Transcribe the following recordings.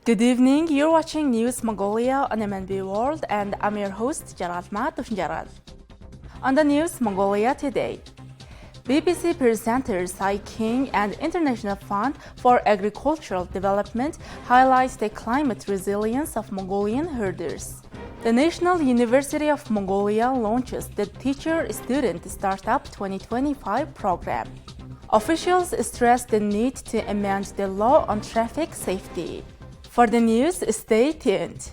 Good evening, you're watching News Mongolia on MNB World and I'm your host Gerald Gerald. On the News Mongolia today, BBC presenter Sai King and International Fund for Agricultural Development highlights the climate resilience of Mongolian herders. The National University of Mongolia launches the TeacherStudent Startup 2025 program. Officials stress the need to amend the law on traffic safety. For the news, stay tuned.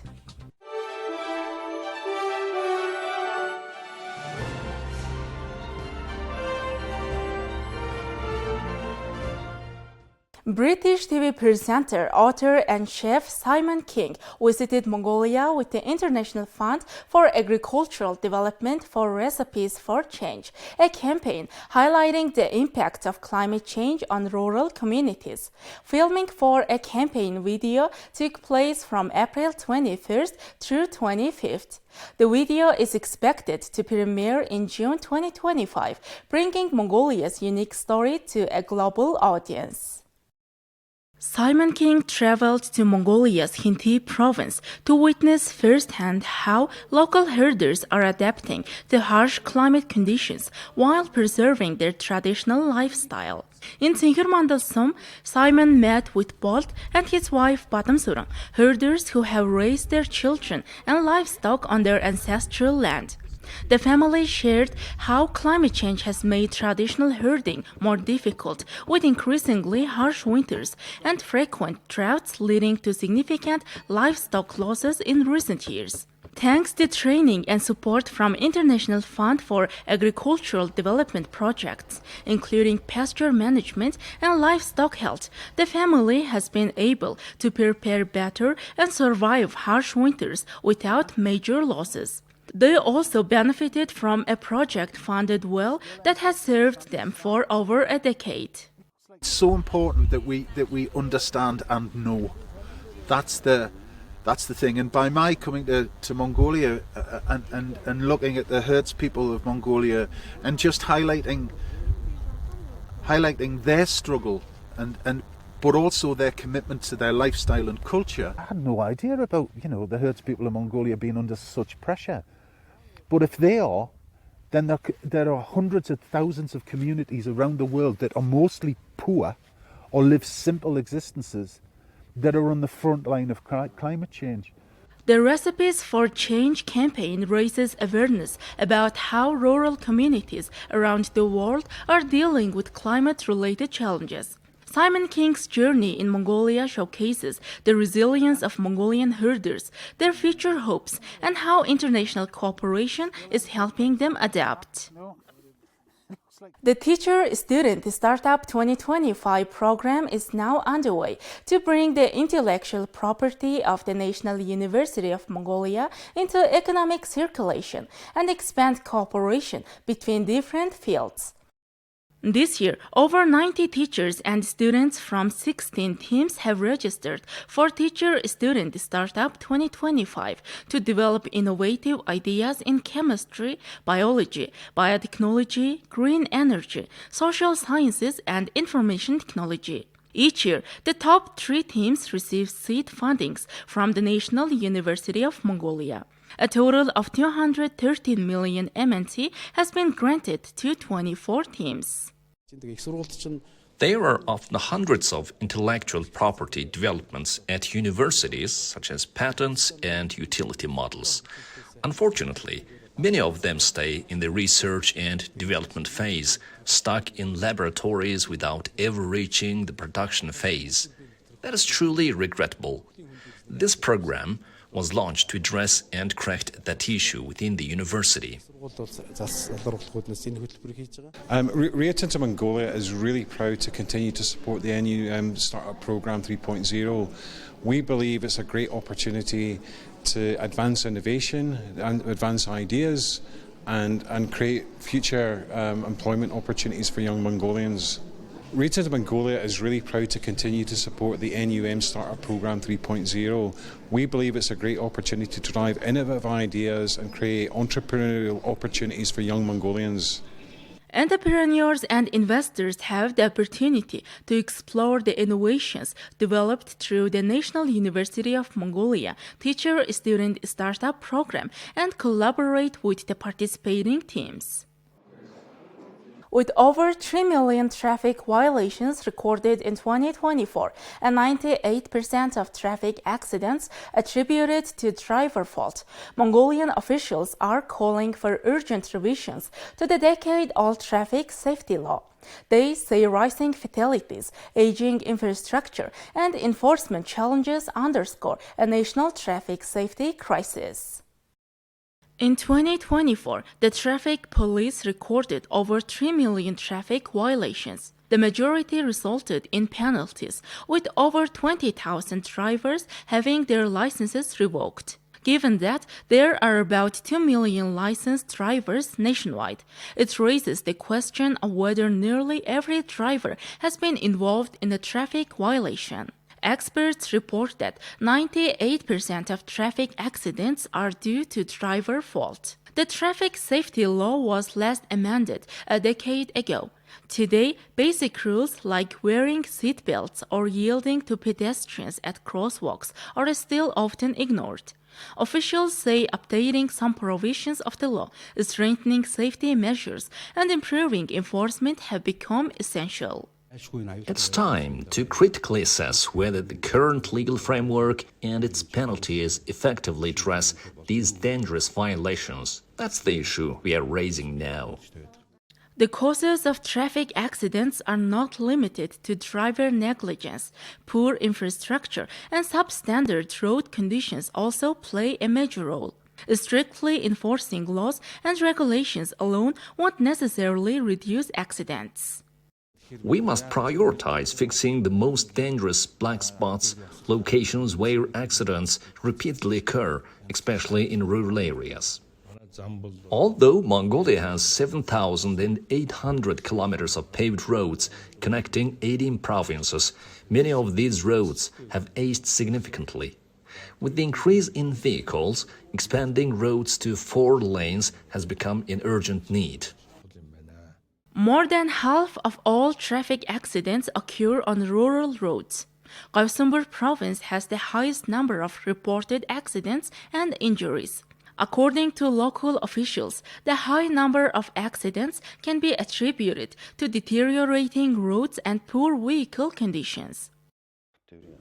British TV presenter, author, and chef Simon King visited Mongolia with the International Fund for Agricultural Development for Recipes for Change, a campaign highlighting the impact of climate change on rural communities. Filming for a campaign video took place from April 21st through 25th. The video is expected to premiere in June 2025, bringing Mongolia's unique story to a global audience. Simon King traveled to Mongolia's Khinty province to witness firsthand how local herders are adapting to harsh climate conditions while preserving their traditional lifestyle. In Tsinghirmandalsum, Simon met with Bolt and his wife Batamsurang, herders who have raised their children and livestock on their ancestral land. The family shared how climate change has made traditional herding more difficult, with increasingly harsh winters and frequent droughts leading to significant livestock losses in recent years. Thanks to training and support from International Fund for Agricultural Development projects, including pasture management and livestock health, the family has been able to prepare better and survive harsh winters without major losses. They also benefited from a project funded well that has served them for over a decade. It's so important that we understand and know. That's the thing. And by my coming to Mongolia and looking at the herdspeople of Mongolia and just highlighting their struggle but also their commitment to their lifestyle and culture. I had no idea about the herdspeople of Mongolia being under such pressure. But if they are, then there are hundreds of thousands of communities around the world that are mostly poor or live simple existences that are on the front line of climate change. The Recipes for Change campaign raises awareness about how rural communities around the world are dealing with climate-related challenges. Simon King's journey in Mongolia showcases the resilience of Mongolian herders, their future hopes, and how international cooperation is helping them adapt. The TeacherStudent Startup 2025 program is now underway to bring the intellectual property of the National University of Mongolia into economic circulation and expand cooperation between different fields. This year, over 90 teachers and students from 16 teams have registered for TeacherStudent Startup 2025 to develop innovative ideas in chemistry, biology, biotechnology, green energy, social sciences, and information technology. Each year, the top 3 teams receive seed fundings from the National University of Mongolia. A total of 213 million MNT has been granted to 24 teams. There are often hundreds of intellectual property developments at universities, such as patents and utility models. Unfortunately, many of them stay in the research and development phase, stuck in laboratories without ever reaching the production phase. That is truly regrettable. This program was launched to address and correct that issue within the university. Rio Tinto Mongolia is really proud to continue to support the NUM Startup Programme 3.0. We believe it's a great opportunity to advance innovation, and advance ideas, and create future employment opportunities for young Mongolians. Rio Tinto Mongolia is really proud to continue to support the NUM Startup Programme 3.0. We believe it's a great opportunity to drive innovative ideas and create entrepreneurial opportunities for young Mongolians. Entrepreneurs and investors have the opportunity to explore the innovations developed through the National University of Mongolia TeacherStudent Startup program and collaborate with the participating teams. With over 3 million traffic violations recorded in 2024 and 98% of traffic accidents attributed to driver fault, Mongolian officials are calling for urgent revisions to the decade-old traffic safety law. They say rising fatalities, aging infrastructure, and enforcement challenges underscore a national traffic safety crisis. In 2024, the traffic police recorded over 3 million traffic violations. The majority resulted in penalties, with over 20,000 drivers having their licenses revoked. Given that there are about 2 million licensed drivers nationwide, it raises the question of whether nearly every driver has been involved in a traffic violation. Experts report that 98% of traffic accidents are due to driver fault. The traffic safety law was last amended a decade ago. Today, basic rules like wearing seatbelts or yielding to pedestrians at crosswalks are still often ignored. Officials say updating some provisions of the law, strengthening safety measures, and improving enforcement have become essential. It's time to critically assess whether the current legal framework and its penalties effectively address these dangerous violations. That's the issue we are raising now. The causes of traffic accidents are not limited to driver negligence. Poor infrastructure and substandard road conditions also play a major role. Strictly enforcing laws and regulations alone won't necessarily reduce accidents. We must prioritize fixing the most dangerous black spots, locations where accidents repeatedly occur, especially in rural areas. Although Mongolia has 7,800 kilometers of paved roads connecting 18 provinces, many of these roads have aged significantly. With the increase in vehicles, expanding roads to 4 lanes has become an urgent need. More than half of all traffic accidents occur on rural roads. Gyeongsang province has the highest number of reported accidents and injuries. According to local officials, the high number of accidents can be attributed to deteriorating roads and poor vehicle conditions.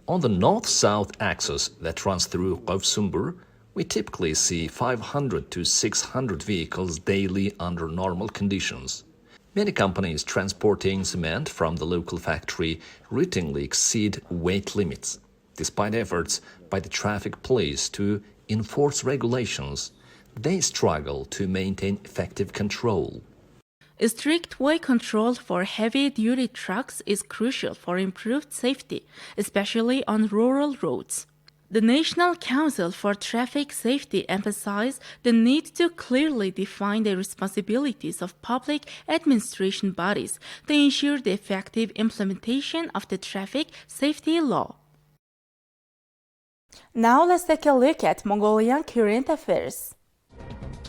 On the north-south axis that runs through Gyeongsang, we typically see 500 to 600 vehicles daily under normal conditions. Many companies transporting cement from the local factory routinely exceed weight limits. Despite efforts by the traffic police to enforce regulations, they struggle to maintain effective control. Strict weight control for heavy-duty trucks is crucial for improved safety, especially on rural roads. The National Council for Traffic Safety emphasized the need to clearly define the responsibilities of public administration bodies to ensure the effective implementation of the traffic safety law. Now let's take a look at Mongolian current affairs.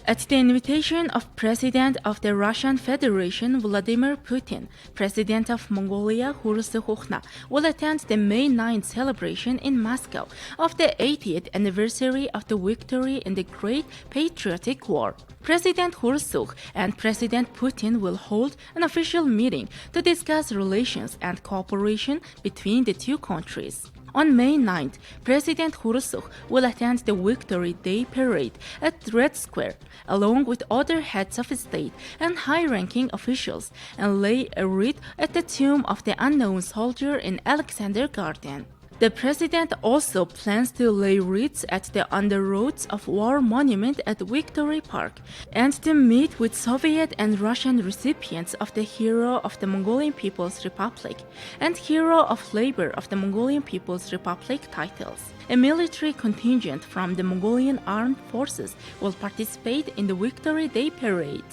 At the invitation of President of the Russian Federation Vladimir Putin, President of Mongolia Hurulsukhna will attend the May 9th celebration in Moscow of the 80th anniversary of the victory in the Great Patriotic War. President Hurulsukh and President Putin will hold an official meeting to discuss relations and cooperation between the two countries. On May 9th, President Hurulsukh will attend the Victory Day Parade at Red Square, along with other heads of state and high-ranking officials, and lay a wreath at the tomb of the unknown soldier in Alexander Garden. The president also plans to lay wreaths at the Underroads of War monument at Victory Park and to meet with Soviet and Russian recipients of the Hero of the Mongolian People's Republic and Hero of Labor of the Mongolian People's Republic titles. A military contingent from the Mongolian Armed Forces will participate in the Victory Day Parade.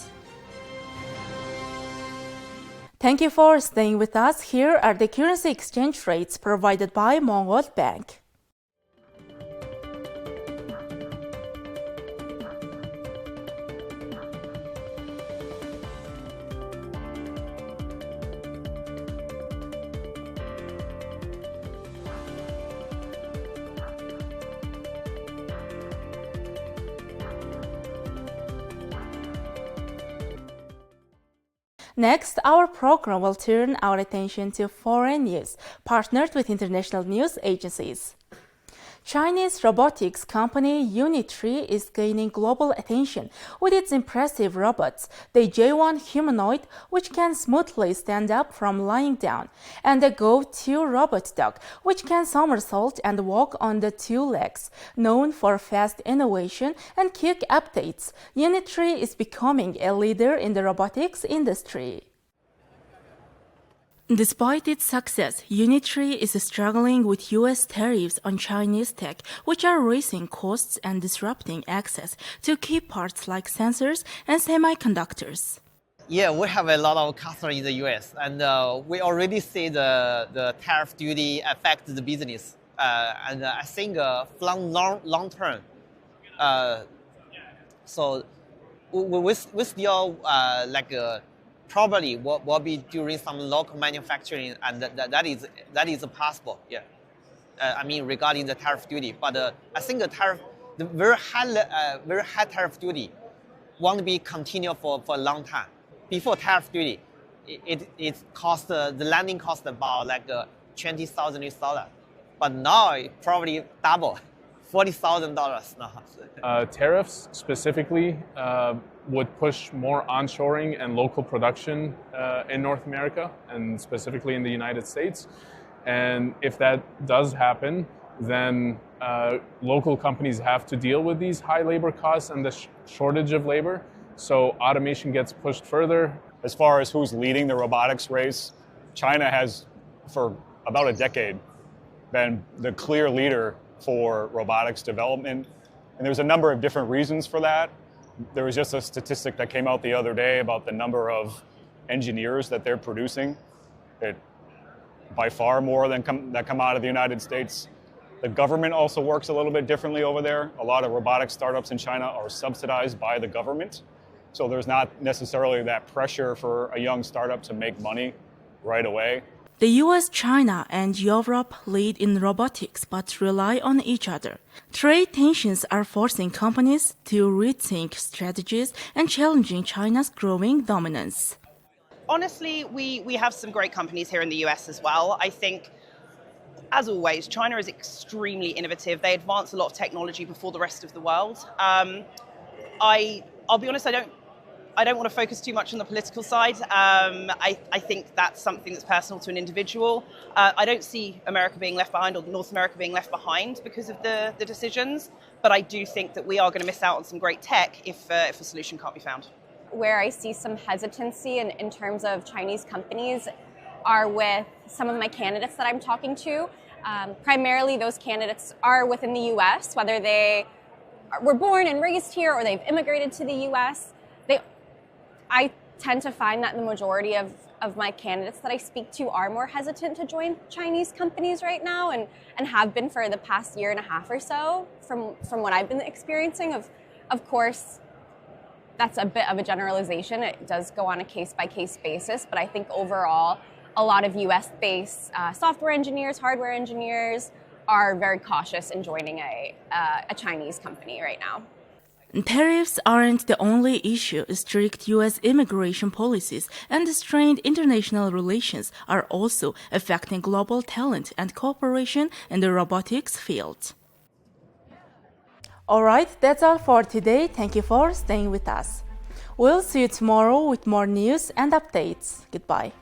Thank you for staying with us. Here are the currency exchange rates provided by Mongol Bank. Next, our program will turn our attention to foreign news, partnered with international news agencies. Chinese robotics company Unitree is gaining global attention with its impressive robots, the J1 humanoid, which can smoothly stand up from lying down, and the Go2 robot dog, which can somersault and walk on the two legs. Known for fast innovation and quick updates, Unitree is becoming a leader in the robotics industry. Despite its success, Unitree is struggling with U.S. tariffs on Chinese tech, which are raising costs and disrupting access to key parts like sensors and semiconductors. Yeah, we have a lot of customers in the U.S. and we already see the tariff duty affect the business. And I think from long term, so we still probably will be doing some local manufacturing, and that is possible. Yeah, I mean regarding the tariff duty, but I think the very high tariff duty won't be continued for a long time. Before tariff duty, it cost the landing cost about like $20,000, but now it probably double, $40,000 now. Tariffs specifically would push more onshoring and local production in North America, and specifically in the United States. And if that does happen, then local companies have to deal with these high labor costs and the shortage of labor. So automation gets pushed further. As far as who's leading the robotics race, China has, for about a decade, been the clear leader for robotics development. And there's a number of different reasons for that. There was just a statistic that came out the other day about the number of engineers that they're producing. It by far more than that come out of the United States. The government also works a little bit differently over there. A lot of robotic startups in China are subsidized by the government. So there's not necessarily that pressure for a young startup to make money right away. The US, China, and Europe lead in robotics but rely on each other. Trade tensions are forcing companies to rethink strategies and challenging China's growing dominance. Honestly, we have some great companies here in the US as well. I think, as always, China is extremely innovative. They advance a lot of technology before the rest of the world. I'll be honest, I don't want to focus too much on the political side. I think that's something that's personal to an individual. I don't see America being left behind or North America being left behind because of the decisions, but I do think that we are going to miss out on some great tech if a solution can't be found. Where I see some hesitancy in terms of Chinese companies are with some of my candidates that I'm talking to. Primarily those candidates are within the US, whether they were born and raised here or they've immigrated to the US. I tend to find that the majority of my candidates that I speak to are more hesitant to join Chinese companies right now and have been for the past year and a half or so from what I've been experiencing. Of course, that's a bit of a generalization. It does go on a case-by-case basis, but I think overall, a lot of US-based software engineers, hardware engineers are very cautious in joining a Chinese company right now. Tariffs aren't the only issue. Strict U.S. immigration policies and strained international relations are also affecting global talent and cooperation in the robotics field. All right, that's all for today. Thank you for staying with us. We'll see you tomorrow with more news and updates. Goodbye.